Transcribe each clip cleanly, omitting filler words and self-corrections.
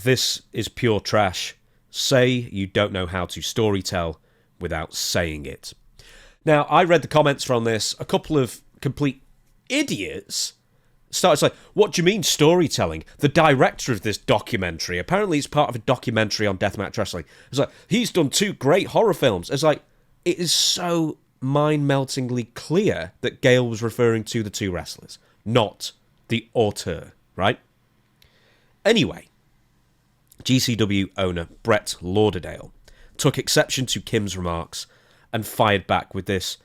this is pure trash. Say you don't know how to storytell without saying it. Now, I read the comments from this. A couple of complete idiots started saying, what do you mean storytelling? The director of this documentary, apparently it's part of a documentary on deathmatch wrestling. It's like, he's done 2 great horror films. It's like, it is so mind-meltingly clear that Gail was referring to the 2 wrestlers, not the auteur, right? Anyway, GCW owner Brett Lauderdale took exception to Kim's remarks and fired back with this.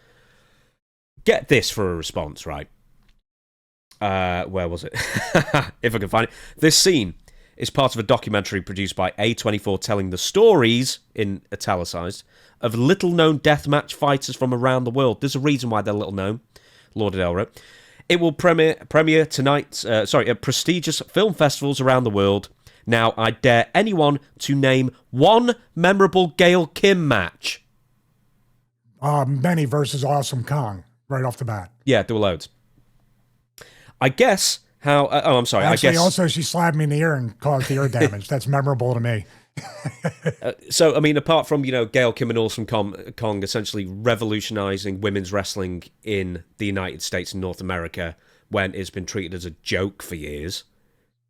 Get this for a response, right? Where was it? If I can find it. This scene is part of a documentary produced by A24 telling the stories, in italicized, of little-known deathmatch fighters from around the world. There's a reason why they're little-known, Lauderdale wrote. It will premiere tonight, at prestigious film festivals around the world. Now, I dare anyone to name one memorable Gail Kim match. Benny versus Awesome Kong, right off the bat. Yeah, there were loads. I guess how... I'm sorry. Actually, I guess also she slapped me in the ear and caused ear damage. That's memorable to me. So, I mean, apart from, Gail Kim and Awesome Kong essentially revolutionizing women's wrestling in the United States and North America when it's been treated as a joke for years,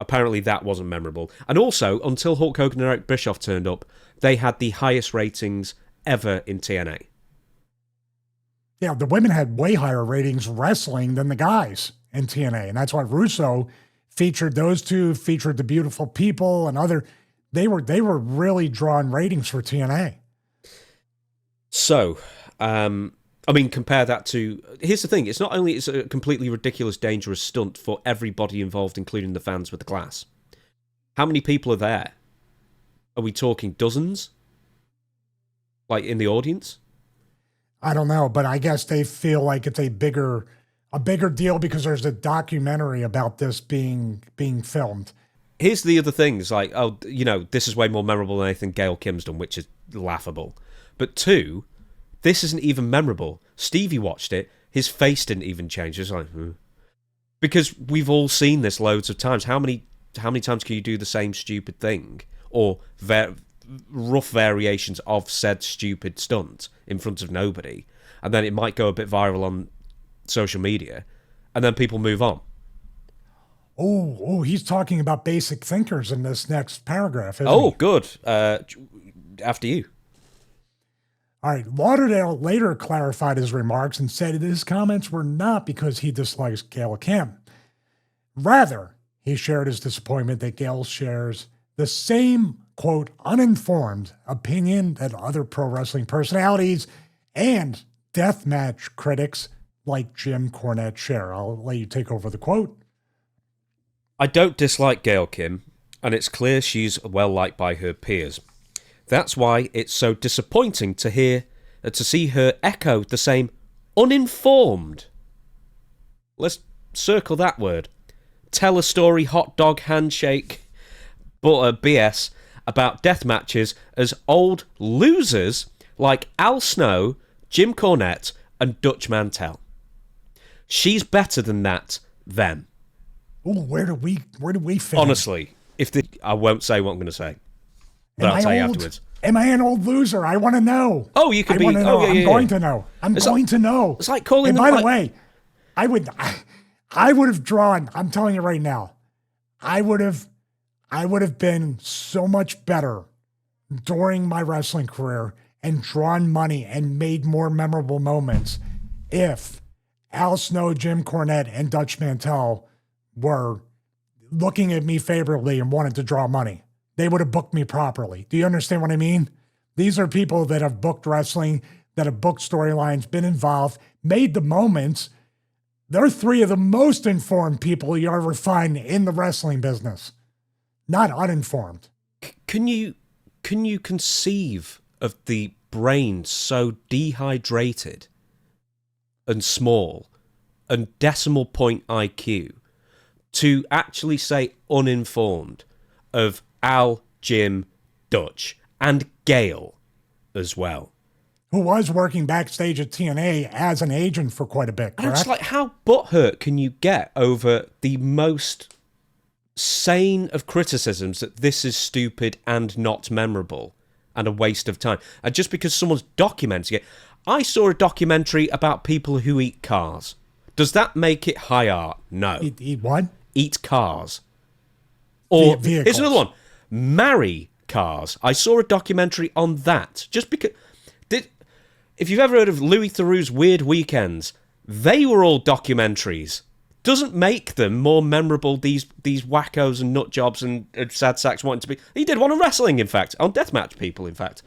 apparently that wasn't memorable. And also, until Hulk Hogan and Eric Bischoff turned up, they had the highest ratings ever in TNA. Yeah, the women had way higher ratings wrestling than the guys in TNA. And that's why Russo featured those 2, featured the Beautiful People and other... They were really drawing ratings for TNA. So, compare that to... Here's the thing. It's not only it's a completely ridiculous, dangerous stunt for everybody involved, including the fans with the glass. How many people are there? Are we talking dozens? Like, in the audience? I don't know, but I guess they feel like it's a bigger deal because there's a documentary about this being filmed. Here's the other thing. It's like, this is way more memorable than anything Gail Kim's done, which is laughable. But 2, this isn't even memorable. Stevie watched it. His face didn't even change. It's like, because we've all seen this loads of times. How many times can you do the same stupid thing or rough variations of said stupid stunt in front of nobody, and then it might go a bit viral on social media, and then people move on? Oh, he's talking about basic thinkers in this next paragraph, isn't he? Good. After you. All right. Lauderdale later clarified his remarks and said that his comments were not because he dislikes Gail Kim. Rather, he shared his disappointment that Gail shares the same, quote, uninformed opinion that other pro wrestling personalities and deathmatch critics like Jim Cornette share. I'll let you take over the quote. I don't dislike Gail Kim, and it's clear she's well liked by her peers. That's why it's so disappointing to see her echo the same uninformed. Let's circle that word. Tell a story, hot dog handshake, BS about death matches as old losers like Al Snow, Jim Cornette, and Dutch Mantel. She's better than that, them. Ooh, where do we fit? Honestly, I won't say what I'm going to say, but I'll tell you afterwards. Am I an old loser? I want to know. Oh, you could be. Oh, yeah, I'm going to know. I'm going to know. It's like calling. And by the way, I would have drawn. I'm telling you right now, I would have been so much better during my wrestling career and drawn money and made more memorable moments if Al Snow, Jim Cornette, and Dutch Mantel were looking at me favorably and wanted to draw money. They would have booked me properly. Do you understand what I mean? These are people that have booked wrestling, that have booked storylines, been involved, made the moments. They're 3 of the most informed people you ever find in the wrestling business. Not uninformed. Can you conceive of the brain so dehydrated and small and decimal point IQ to actually say uninformed of Al, Jim, Dutch, and Gail as well? Who was working backstage at TNA as an agent for quite a bit, correct? And it's like, how butthurt can you get over the most sane of criticisms that this is stupid and not memorable and a waste of time. And just because someone's documenting it, I saw a documentary about people who eat cars. Does that make it high art? No. Eat what? Eat cars. Or Vehicles. here's another one. Marry cars. I saw a documentary on that. Just because... If you've ever heard of Louis Theroux's Weird Weekends, they were all documentaries. Doesn't make them more memorable, these wackos and nut jobs and sad sacks wanting to be... He did one on wrestling, in fact. On deathmatch people, in fact.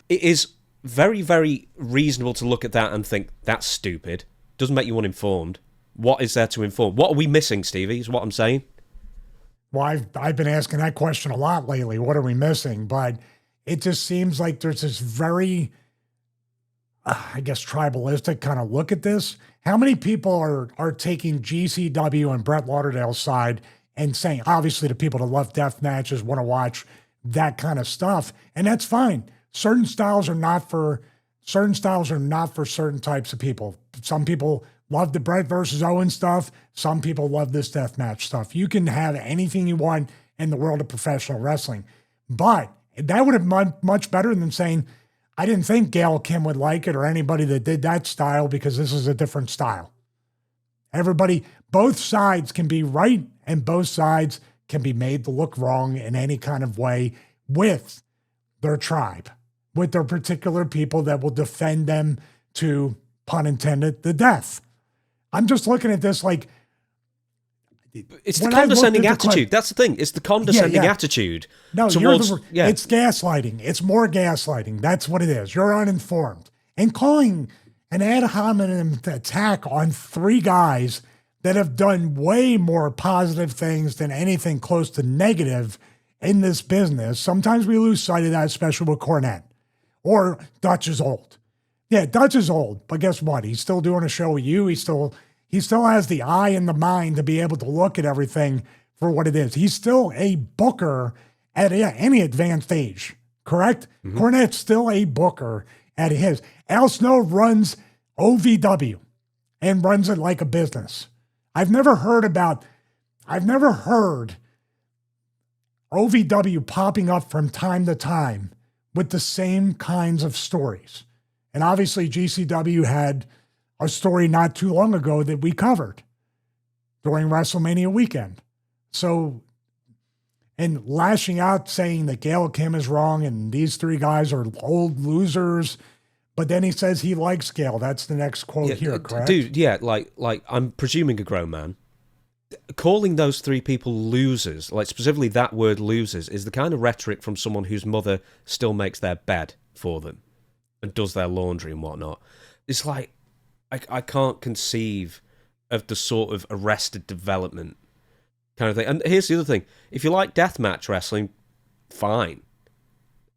It is very, very reasonable to look at that and think, that's stupid. Doesn't make you uninformed. What is there to inform? What are we missing, Stevie, is what I'm saying. Well, I've been asking that question a lot lately. What are we missing? But it just seems like there's this very, I guess, tribalistic kind of look at this. How many people are taking GCW and Brett Lauderdale's side and saying, obviously, the people that love death matches want to watch that kind of stuff, and that's fine. Certain styles are not for certain types of people. Some people love the Brett versus Owen stuff. Some people love this death match stuff. You can have anything you want in the world of professional wrestling, but that would have been much better than saying, I didn't think Gail Kim would like it or anybody that did that style because this is a different style. Everybody, both sides can be right and both sides can be made to look wrong in any kind of way with their tribe, with their particular people that will defend them to, pun intended, the death. I'm just looking at this like... It's the condescending attitude. That's the thing. It's the condescending attitude. No, it's gaslighting. It's more gaslighting. That's what it is. You're uninformed. And calling an ad hominem attack on three guys that have done way more positive things than anything close to negative in this business. Sometimes we lose sight of that, especially with Cornette. Or Dutch is old. Yeah, Dutch is old, but guess what? He's still doing a show with you. He still has the eye and the mind to be able to look at everything for what it is. He's still a booker at any advanced age, correct? Mm-hmm. Cornette's still a booker at his. Al Snow runs OVW and runs it like a business. I've never heard OVW popping up from time to time with the same kinds of stories. And obviously GCW had a story not too long ago that we covered during WrestleMania weekend. So, and lashing out saying that Gail Kim is wrong and these three guys are old losers, but then he says he likes Gail. That's the next quote here, correct? Dude, yeah, like I'm presuming a grown man. Calling those three people losers, like specifically that word losers, is the kind of rhetoric from someone whose mother still makes their bed for them and does their laundry and whatnot. It's like, I can't conceive of the sort of arrested development kind of thing. And here's the other thing. If you like deathmatch wrestling, fine.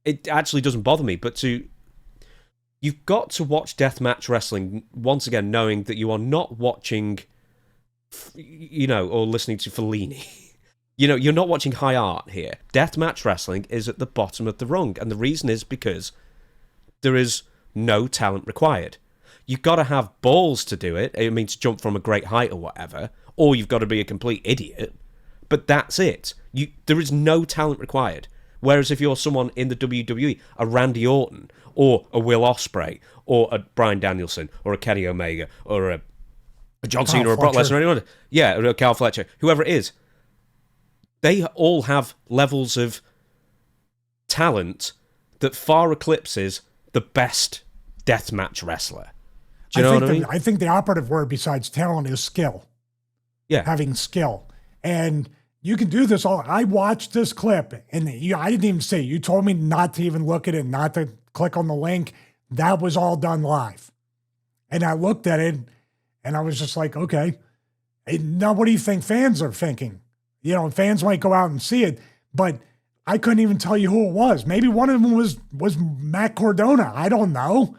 It actually doesn't bother me, but you've got to watch deathmatch wrestling, once again, knowing that you are not watching, or listening to Fellini. You're not watching high art here. Deathmatch wrestling is at the bottom of the rung, and the reason is because there is no talent required. You've got to have balls to do it. I mean, to jump from a great height or whatever, or you've got to be a complete idiot. But that's it. There is no talent required. Whereas if you're someone in the WWE, a Randy Orton, or a Will Ospreay, or a Bryan Danielson, or a Kenny Omega, or a John Cena, or a Brock Lesnar, or anyone, or a Kyle Fletcher, whoever it is, they all have levels of talent that far eclipses the best deathmatch wrestler. Do you know what I mean? I think the operative word besides talent is skill. Yeah. Having skill. And you can do this all. I watched this clip, and I didn't even see it. You told me not to even look at it, not to click on the link. That was all done live. And I looked at it, and I was just like, okay. Now, what do you think fans are thinking? Fans might go out and see it, but I couldn't even tell you who it was. Maybe one of them was Matt Cardona. I don't know.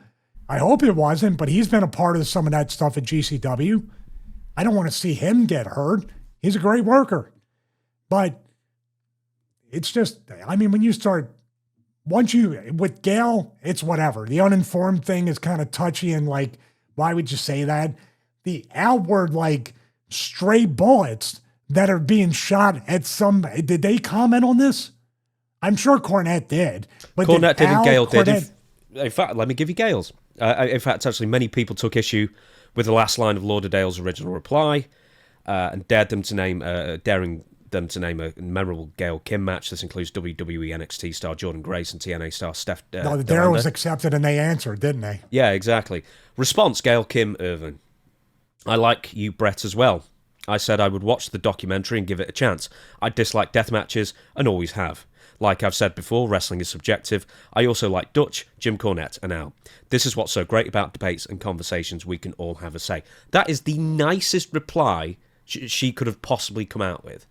I hope it wasn't, but he's been a part of some of that stuff at GCW. I don't want to see him get hurt. He's a great worker. But it's just, when you start, with Gail, it's whatever. The uninformed thing is kind of touchy and like, why would you say that? The outward, stray bullets that are being shot at some. Did they comment on this? I'm sure Cornette did. But Cornette did and Gail did. Cornette, In fact, let me give you Gail's. In fact, actually, many people took issue with the last line of Lauderdale's original reply and daring them to name a memorable Gail Kim match. This includes WWE NXT star Jordan Grace and TNA star Steph. No, the dare was accepted and they answered, didn't they? Yeah, exactly. Response, Gail Kim Irvin. I like you, Brett, as well. I said I would watch the documentary and give it a chance. I dislike death matches and always have. Like I've said before, wrestling is subjective. I also like Dutch, Jim Cornette, and Al. This is what's so great about debates and conversations. We can all have a say. That is the nicest reply she could have possibly come out with.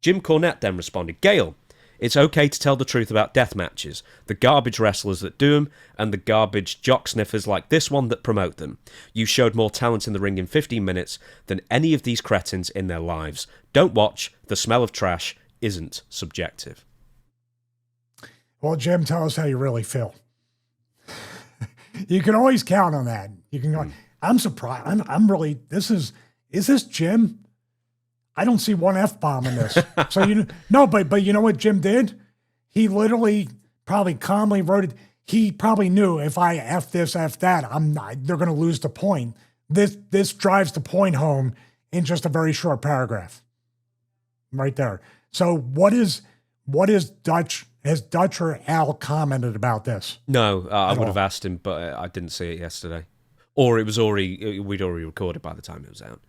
Jim Cornette then responded, Gail, it's okay to tell the truth about death matches, the garbage wrestlers that do them, and the garbage jock sniffers like this one that promote them. You showed more talent in the ring in 15 minutes than any of these cretins in their lives. Don't watch. The smell of trash isn't subjective. Well, Jim, tell us how you really feel. You can always count on that. You can go, I'm surprised. I'm really, is this Jim? I don't see one F-bomb in this. So, but you know what Jim did? He literally probably calmly wrote it. He probably knew if I F this, F that, they're going to lose the point. This drives the point home in just a very short paragraph. Right there. So what is Dutch? Has Dutch or Al commented about this? No, I would have asked him, but I didn't see it yesterday. Or we'd already recorded by the time it was out.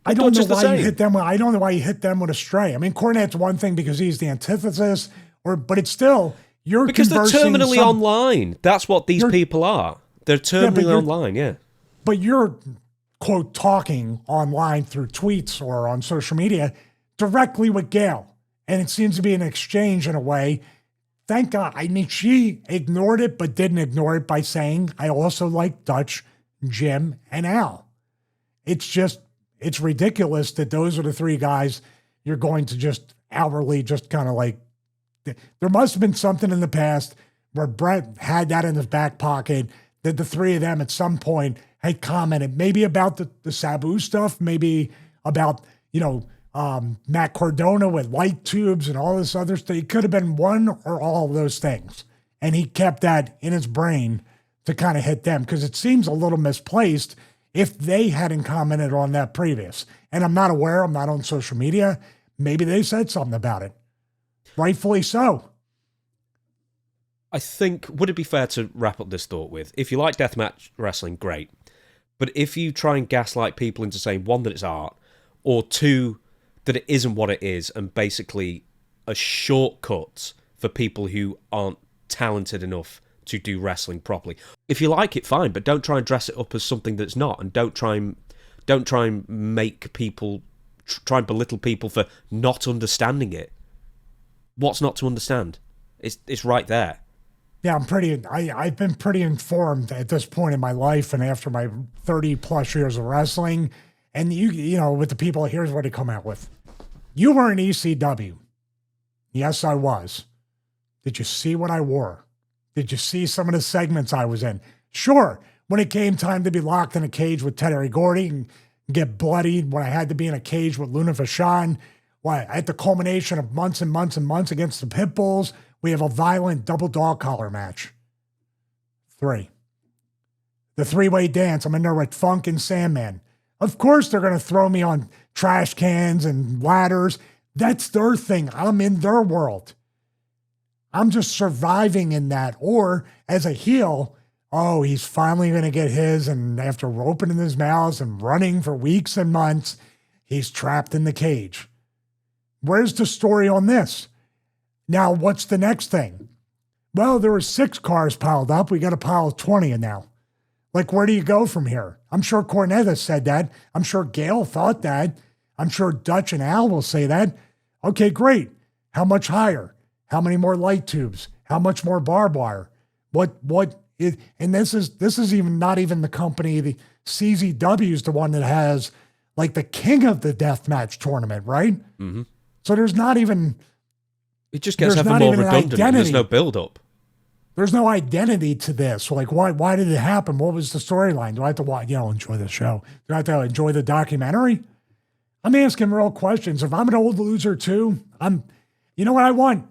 I don't know why you hit them. I don't know why you hit them with a stray. I mean, Cornette's one thing because he's the antithesis, but it's still because they're terminally online. That's what these people are. They're terminally online. Yeah, but you're quote talking online through tweets or on social media directly with Gail, and it seems to be an exchange in a way. Thank God. I mean, she ignored it, but didn't ignore it by saying, "I also like Dutch, Jim, and Al." It's ridiculous that those are the three guys you're going to just outwardly just kind of like, there must have been something in the past where Brett had that in his back pocket that the three of them at some point had commented maybe about the Sabu stuff, maybe about, Matt Cardona with light tubes and all this other stuff. It could have been one or all of those things. And he kept that in his brain to kind of hit them because it seems a little misplaced if they hadn't commented on that previous. And I'm not aware, I'm not on social media. Maybe they said something about it. Rightfully so. I think, would it be fair to wrap up this thought with, if you like deathmatch wrestling, great. But if you try and gaslight people into saying, one, that it's art, or two, that it isn't what it is, and basically a shortcut for people who aren't talented enough to do wrestling properly. If you like it, fine, but don't try and dress it up as something that's not, and don't try and make people try and belittle people for not understanding it. What's not to understand? It's right there. Yeah, I've been pretty informed at this point in my life, and after my 30 plus years of wrestling, and with the people, here's what they come out with. You were in ECW. Yes, I was. Did you see what I wore? Did you see some of the segments I was in? Sure. When it came time to be locked in a cage with Terry Gordy and get bloodied, when I had to be in a cage with Luna Vachon, at the culmination of months and months and months against the Pitbulls, we have a violent double dog collar match. 3. The three-way dance. I'm in there with Funk and Sandman. Of course they're going to throw me on trash cans and ladders. That's their thing. I'm in their world. I'm just surviving in that. Or as a heel, he's finally going to get his, and after opening his mouth and running for weeks and months, he's trapped in the cage. Where's the story on this? Now, what's the next thing? Well, there were 6 cars piled up. We got a pile of 20 now. Like, where do you go from here? I'm sure Cornette said that. I'm sure Gail thought that. I'm sure Dutch and Al will say that. Okay, great. How much higher? How many more light tubes? How much more barbed wire? And this is even not even the company. The CZW is the one that has like the king of the deathmatch tournament, right? Mm-hmm. So there's not even. It just gets ever more redundant. There's no build up. There's no identity to this. Like, why did it happen? What was the storyline? Do I have to enjoy the show? Do I have to enjoy the documentary? I'm asking real questions. If I'm an old loser too, you know what I want?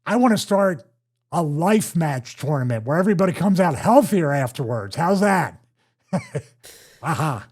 I want to start a life match tournament where everybody comes out healthier afterwards. How's that? Aha.